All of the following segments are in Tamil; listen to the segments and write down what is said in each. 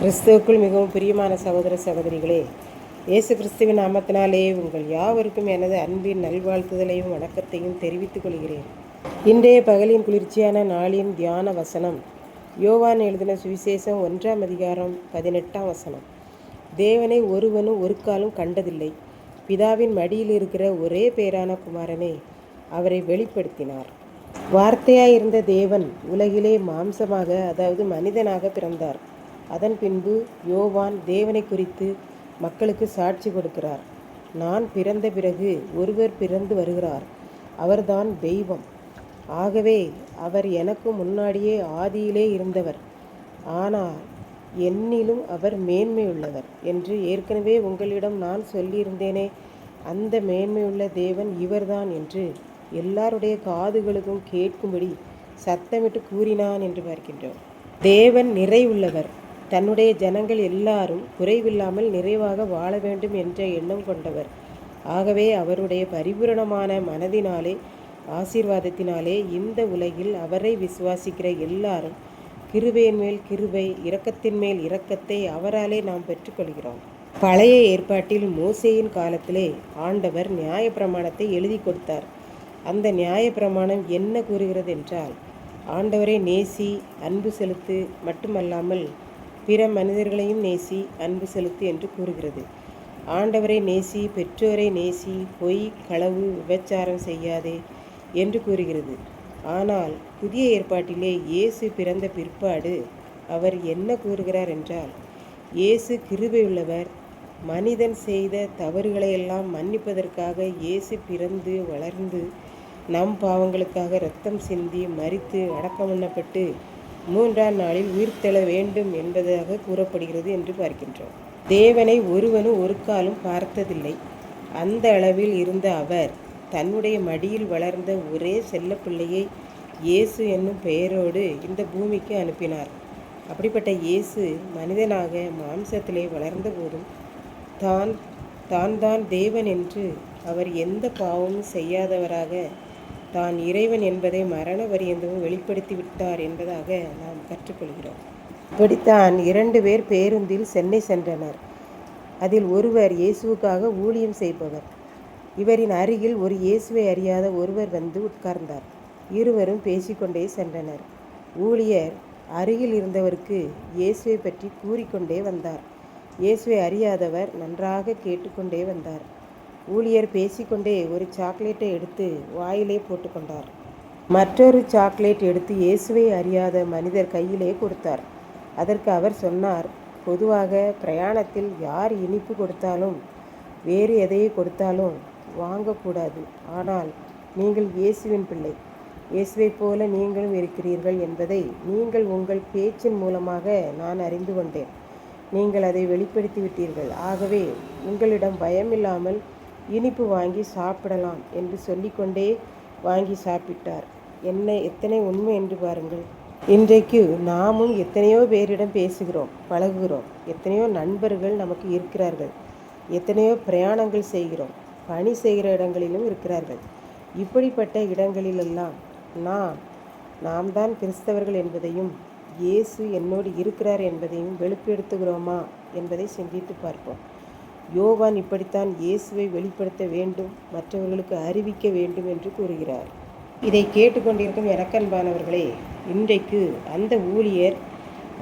கிறிஸ்துவுக்குள் மிகவும் பிரியமான சகோதர சகோதரிகளே, இயேசு கிறிஸ்துவின் நாமத்தினாலே உங்கள் யாவருக்கும் எனது அன்பின் நல்வாழ்த்துதலையும் வணக்கத்தையும் தெரிவித்துக் கொள்கிறேன். இன்றைய பகலின் குளிர்ச்சியான நாளின் தியான வசனம் யோவான் எழுதின சுவிசேஷம் 1ஆம் அதிகாரம் 18ஆம் வசனம். தேவனை ஒருவனும் ஒரு காலும் கண்டதில்லை, பிதாவின் மடியில் இருக்கிற ஒரே பேரான குமாரனே அவரை வெளிப்படுத்தினார். வார்த்தையாயிருந்த தேவன் உலகிலே மாம்சமாக, அதாவது மனிதனாக பிறந்தார். அதன் பின்பு யோவான் தேவனை குறித்து மக்களுக்கு சாட்சி கொடுக்கிறார். நான் பிறந்த பிறகு ஒருவர் பிறந்து வருகிறார், அவர்தான் தெய்வம். ஆகவே அவர் எனக்கு முன்னாடியே ஆதியிலே இருந்தவர், ஆனால் என்னிலும் அவர் மேன்மையுள்ளவர் என்று ஏற்கனவே உங்களிடம் நான் சொல்லியிருந்தேனே. அந்த மேன்மையுள்ள தேவன் இவர்தான் என்று எல்லாருடைய காதுகளுக்கும் கேட்கும்படி சத்தமிட்டு கூறினான் என்று பார்க்கின்றோம். தேவன் நிறைவுள்ளவர். தன்னுடைய ஜனங்கள் எல்லாரும் குறைவில்லாமல் நிறைவாக வாழ வேண்டும் என்ற எண்ணம் கொண்டவர். ஆகவே அவருடைய பரிபூரணமான மனதினாலே, ஆசீர்வாதத்தினாலே இந்த உலகில் அவரை விசுவாசிக்கிற எல்லாரும் கிருபையின் மேல் கிருபை, இரக்கத்தின் மேல் இரக்கத்தை அவராலே நாம் பெற்றுக்கொள்கிறோம். பழைய ஏற்பாட்டில் மோசேயின் காலத்திலே ஆண்டவர் நியாயப்பிரமாணத்தை எழுதி கொடுத்தார். அந்த நியாயப்பிரமாணம் என்ன கூறுகிறது என்றால், ஆண்டவரை நேசி, அன்பு செலுத்து, மட்டுமல்லாமல் பிற மனிதர்களையும் நேசி, அன்பு செலுத்து என்று கூறுகிறது. ஆண்டவரை நேசி, பெற்றோரை நேசி, பொய், களவு, விபச்சாரம் செய்யாதே என்று கூறுகிறது. ஆனால் புதிய ஏற்பாட்டிலே இயேசு பிறந்த பிற்பாடு அவர் என்ன கூறுகிறார் என்றால், இயேசு கிருபையுள்ளவர். மனிதன் செய்த தவறுகளையெல்லாம் மன்னிப்பதற்காக இயேசு பிறந்து வளர்ந்து நம் பாவங்களுக்காக இரத்தம் சிந்தி மரித்து அடக்கம் பண்ணப்பட்டு 3ஆம் நாளில் உயிர்த்தெழ வேண்டும் என்பதாக கூறப்படுகிறது என்று பார்க்கின்றோம். தேவனை ஒருவனும் ஒரு காலும் பார்த்ததில்லை. அந்த அளவில் இருந்த அவர் தன்னுடைய மடியில் வளர்ந்த ஒரே செல்லப்பிள்ளையை இயேசு என்னும் பெயரோடு இந்த பூமிக்கு அனுப்பினார். அப்படிப்பட்ட இயேசு மனிதனாக மாம்சத்திலே வளர்ந்த போதும் தான் தேவன் என்று, அவர் எந்த பாவமும் செய்யாதவராக, தான் இறைவன் என்பதை மரண பரியந்தமும் வெளிப்படுத்தி விட்டார் என்பதாக நாம் கற்றுக்கொள்கிறோம். இப்படித்தான் 2 பேர் பேருந்தில் சென்னை சென்றனர். அதில் ஒருவர் இயேசுவுக்காக ஊழியம் செய்பவர். இவரின் அருகில் ஒரு இயேசுவை அறியாத ஒருவர் வந்து உட்கார்ந்தார். இருவரும் பேசிக்கொண்டே சென்றனர். ஊழியர் அருகில் இருந்தவருக்கு இயேசுவை பற்றி கூறிக்கொண்டே வந்தார். இயேசுவை அறியாதவர் நன்றாக கேட்டுக்கொண்டே வந்தார். ஊழியர் பேசிக்கொண்டே ஒரு சாக்லேட்டை எடுத்து வாயிலே போட்டுக்கொண்டார். மற்றொரு சாக்லேட் எடுத்து இயேசுவை அறியாத மனிதர் கையிலே கொடுத்தார். அதற்கு அவர் சொன்னார், பொதுவாக பிரயாணத்தில் யார் இனிப்பு கொடுத்தாலும் வேறு எதையை கொடுத்தாலும் வாங்கக்கூடாது. ஆனால் நீங்கள் இயேசுவின் பிள்ளை, இயேசுவை போல நீங்களும் இருக்கிறீர்கள் என்பதை நீங்கள் உங்கள் பேச்சின் மூலமாக நான் அறிந்து கொண்டேன். நீங்கள் அதை வெளிப்படுத்தி விட்டீர்கள். ஆகவே உங்களிடம் பயமில்லாமல் இனிப்பு வாங்கி சாப்பிடலாம் என்று சொல்லிக்கொண்டே வாங்கி சாப்பிட்டார். எத்தனை உண்மை என்று பாருங்கள். இன்றைக்கு நாமும் எத்தனையோ பேரிடம் பேசுகிறோம், பழகுகிறோம். எத்தனையோ நண்பர்கள் நமக்கு இருக்கிறார்கள். எத்தனையோ பிரயாணங்கள் செய்கிறோம், பணி செய்கிற இடங்களிலும் இருக்கிறார்கள். இப்படிப்பட்ட இடங்களிலெல்லாம் நாம் தான் கிறிஸ்தவர்கள் என்பதையும், இயேசு என்னோடு இருக்கிறார் என்பதையும் வெளிப்படுத்துகிறோமா என்பதை சிந்தித்து பார்ப்போம். யோவான் இப்படித்தான் இயேசுவை வெளிப்படுத்த வேண்டும், மற்றவர்களுக்கு அறிவிக்க வேண்டும் என்று கூறுகிறார். இதை கேட்டுக்கொண்டிருக்கும் எனக்கன்பானவர்களே, இன்றைக்கு அந்த ஊழியர்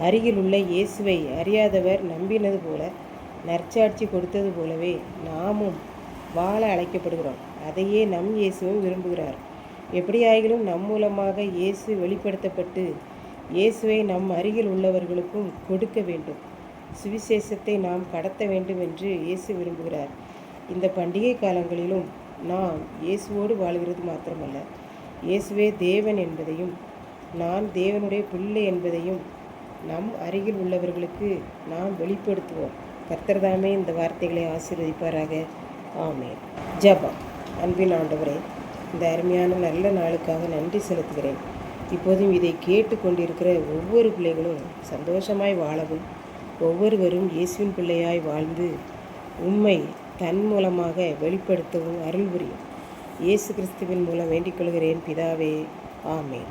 அருகில் உள்ள இயேசுவை அறியாதவர் நம்பினது போல, நற்சாட்சி கொடுத்தது போலவே நாமும் வாழ அழைக்கப்படுகிறோம். அதையே நம் இயேசுவும் விரும்புகிறார். எப்படியாகிலும் நம் மூலமாக இயேசு வெளிப்படுத்தப்பட்டு இயேசுவை நம் அருகில் உள்ளவர்களுக்கும் கொடுக்க வேண்டும். சுவிசேஷத்தை நாம் கடத்த வேண்டும் என்று இயேசு விரும்புகிறார். இந்த பண்டிகை காலங்களிலும் நாம் இயேசுவோடு வாழ்கிறது மாத்திரமல்ல, இயேசுவே தேவன் என்பதையும், நான் தேவனுடைய பிள்ளை என்பதையும் நம் அருகில் உள்ளவர்களுக்கு நாம் வெளிப்படுத்துவோம். கர்த்தர் தாமே இந்த வார்த்தைகளை ஆசீர்வதிப்பாராக. ஆமென். ஜெபம். அன்பின் ஆண்டவரே, இந்த அருமையான நல்ல நாளுக்காக நன்றி செலுத்துகிறேன். இப்போதும் இதை கேட்டுக்கொண்டிருக்கிற ஒவ்வொரு பிள்ளைகளும் சந்தோஷமாய் வாழவும், ஒவ்வொருவரும் இயேசுவின் பிள்ளையாய் வாழ்ந்து உம்மை தன் மூலமாக வெளிப்படுத்தவும் அருள் புரியும். இயேசு கிறிஸ்துவின் மூலம் வேண்டிக் கொள்கிறேன் பிதாவே. ஆமென்.